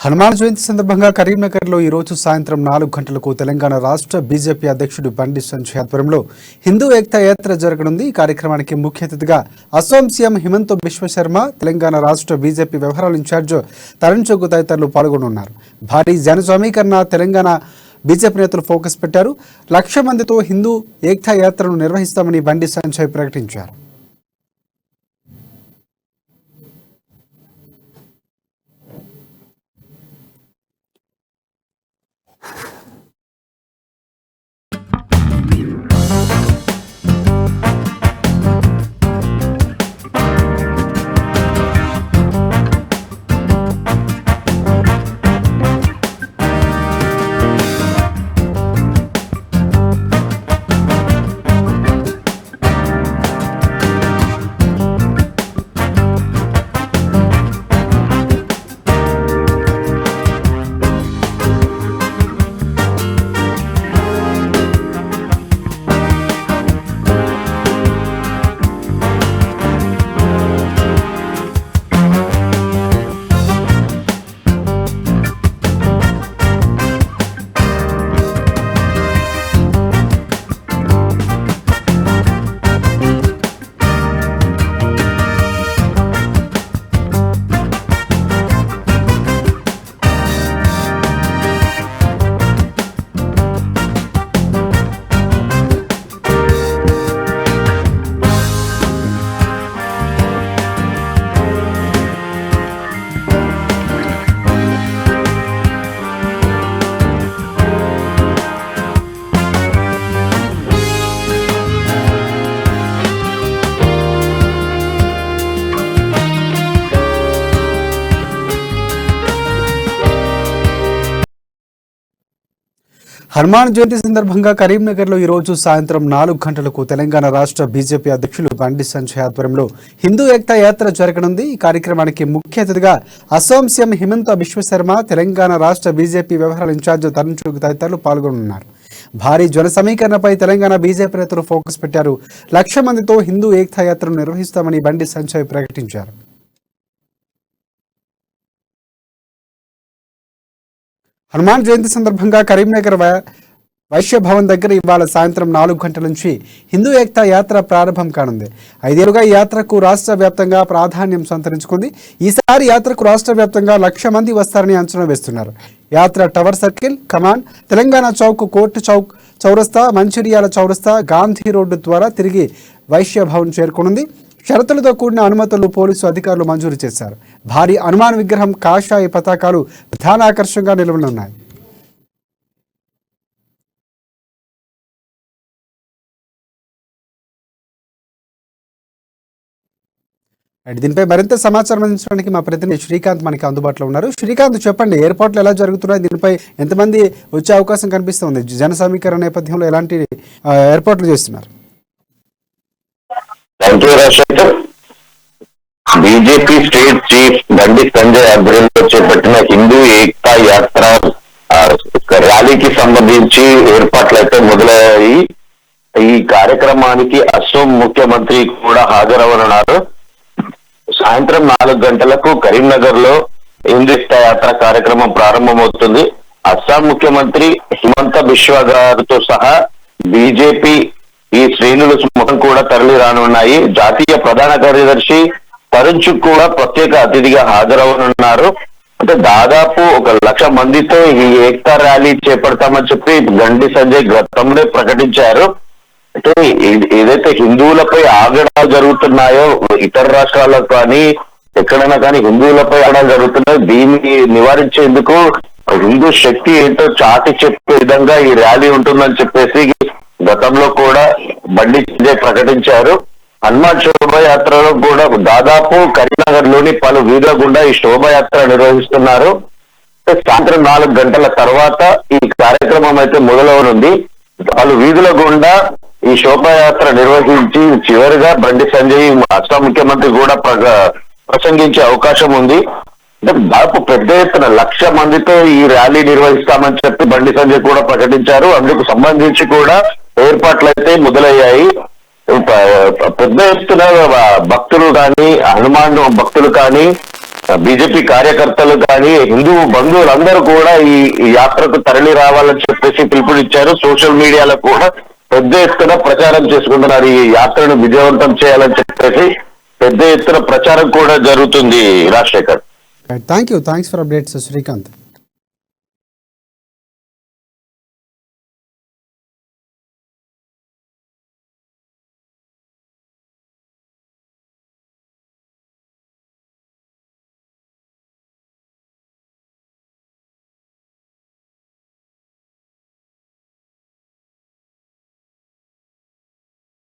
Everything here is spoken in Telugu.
హనుమాన్ జయంతి సందర్భంగా కరీంనగర్లో ఈ రోజు సాయంత్రం 4 గంటలకు తెలంగాణ రాష్ట్ర బీజేపీ అధ్యక్షుడు బండి సంజయ్ ఆధ్వర్యంలో హిందూ ఏకతా యాత్ర జరగనుంది। ఈ కార్యక్రమానికి ముఖ్య అతిథిగా అస్సాం సీఎం హిమంత బిశ్వ శర్మ, తెలంగాణ రాష్ట్ర బీజేపీ వ్యవహారాల ఇన్ఛార్జ్ తరుణ్ చుగ్ తదితరులు పాల్గొనున్నారు। భారీ జన సమీకరణ తెలంగాణ బీజేపీ నేతలు ఫోకస్ పెట్టారు। 1,00,000 మందితో హిందూ ఏకతా యాత్రను నిర్వహిస్తామని బండి సంజయ్ ప్రకటించారు। హనుమాన్ జయంతి సందర్భంగా కరీంనగర్లో ఈ రోజు సాయంత్రం 4 గంటలకు తెలంగాణ రాష్ట్ర బీజేపీ అధ్యక్షులు బండి సంజయ్ ఆధ్వర్యంలో హిందూ ఏకతా యాత్ర జరగనుంది। ఈ కార్యక్రమానికి ముఖ్య అతిథిగా అస్సాం సీఎం హిమంత బిశ్వ శర్మ, తెలంగాణ రాష్ట్ర బీజేపీ వ్యవహారాల ఇన్ఛార్జ్ తరుణ్ చుగ్ తదితరులు పాల్గొనున్నారు। భారీ జన సమీకరణపై తెలంగాణ బీజేపీ నేతలు ఫోకస్ పెట్టారు। 1,00,000 మందితో హిందూ ఏకతా యాత్రను నిర్వహిస్తామని బండి సంజయ్ ప్రకటించారు। హనుమాన్ జయంతి సందర్భంగా కరీంనగర్ వైశ్య భవన్ దగ్గర ఇవాళ సాయంత్రం 4 గంటల నుంచి హిందూ ఏకతా యాత్ర ప్రారంభం కానుంది। 5 ఏళ్లుగా ఈ యాత్రకు రాష్ట్ర వ్యాప్తంగా ప్రాధాన్యం సంతరించుకుంది। ఈసారి యాత్రకు రాష్ట్ర వ్యాప్తంగా 1,00,000 మంది వస్తారని అంచనా వేస్తున్నారు। యాత్ర టవర్ సర్కిల్, కమాన్, తెలంగాణ చౌక్, కోర్టు చౌక్, చౌరస్తా, మంచిర్యాల చౌరస్తా, గాంధీ రోడ్డు ద్వారా తిరిగి వైశ్య భవన్ చేరుకోనుంది। షరతులతో కూడిన అనుమతులు పోలీసు అధికారులు మంజూరు చేశారు। భారీ హనుమాన్ విగ్రహం, కాషాయ పతాకాలు ప్రధాన ఆకర్షణగా నిలవనున్నాయి। దీనిపై మరింత సమాచారం అందించడానికి మా ప్రతినిధి శ్రీకాంత్ మనకి అందుబాటులో ఉన్నారు। శ్రీకాంత్, చెప్పండి, ఎయిర్పోర్ట్లు ఎలా జరుగుతున్నాయి, దీనిపై ఎంతమంది వచ్చే అవకాశం కనిపిస్తుంది, జన సమీకరణ నేపథ్యంలో ఎలాంటి ఏర్పాట్లు చేస్తున్నారు? BJP state chief Bandi Sanjay ఆధ్వర్యంలో చేపట్టిన హిందూ ఏకతా యాత్ర ర్యాలీకి సంబంధించి ఏర్పాట్లు అయితే మొదలయ్యాయి। ఈ కార్యక్రమానికి అస్సాం ముఖ్యమంత్రి కూడా హాజరవనున్నారు। సాయంత్రం 4 గంటలకు కరీంనగర్ లో హిందూ ఏకతా యాత్ర కార్యక్రమం ప్రారంభమవుతుంది। అస్సాం ముఖ్యమంత్రి హిమంత బిశ్వ గారితో సహా బీజేపీ ఈ శ్రేణులు మొత్తం కూడా తరలి రానున్నాయి। జాతీయ ప్రధాన కార్యదర్శి తరుణ్ చుగ్ కూడా ప్రత్యేక అతిథిగా హాజరవనున్నారు। అంటే దాదాపు 1,00,000 మందితో ఈ ఏకతా ర్యాలీ చేపడతామని చెప్పి బండి సంజయ్ గతంలో ప్రకటించారు। అంటే ఏదైతే హిందువులపై ఆగడాలు జరుగుతున్నాయో ఇతర రాష్ట్రాల్లో కానీ ఎక్కడైనా కానీ హిందువులపై ఆగడాలు జరుగుతున్నాయో దీన్ని నివారించేందుకు హిందూ శక్తి ఏంటో చాటి చెప్పే విధంగా ఈ ర్యాలీ ఉంటుందని చెప్పేసి గతంలో కూడా బండి సంజయ్ ప్రకటించారు। హనుమాన్ శోభాయాత్రలో కూడా దాదాపు కరీంనగర్ లోని పలు వీధుల గుండా ఈ శోభాయాత్ర నిర్వహిస్తున్నారు। సాయంత్రం 4 గంటల తర్వాత ఈ కార్యక్రమం అయితే మొదలవనుంది। పలు వీధుల గుండా ఈ శోభాయాత్ర నిర్వహించి చివరిగా బండి సంజయ్ అస్సాం ముఖ్యమంత్రి కూడా ప్రసంగించే అవకాశం ఉంది। అంటే దాదాపు పెద్ద ఎత్తున 1,00,000 మందితో ఈ ర్యాలీ నిర్వహిస్తామని చెప్పి బండి సంజయ్ కూడా ప్రకటించారు। అందుకు సంబంధించి కూడా ఏర్పాట్లు అయితే మొదలయ్యాయి। పెద్ద ఎత్తున భక్తులు కానీ హనుమాన్ భక్తులు కానీ బీజేపీ కార్యకర్తలు కానీ హిందూ బంధువులందరూ కూడా ఈ యాత్రకు తరలి రావాలని చెప్పేసి పిలుపునిచ్చారు. సోషల్ మీడియాలో కూడా పెద్ద ఎత్తున ప్రచారం చేసుకుంటున్నారు. ఈ యాత్రను విజయవంతం చేయాలని చెప్పేసి పెద్ద ఎత్తున ప్రచారం కూడా జరుగుతుంది. Rajasekhar, thanks for updates Srikanth.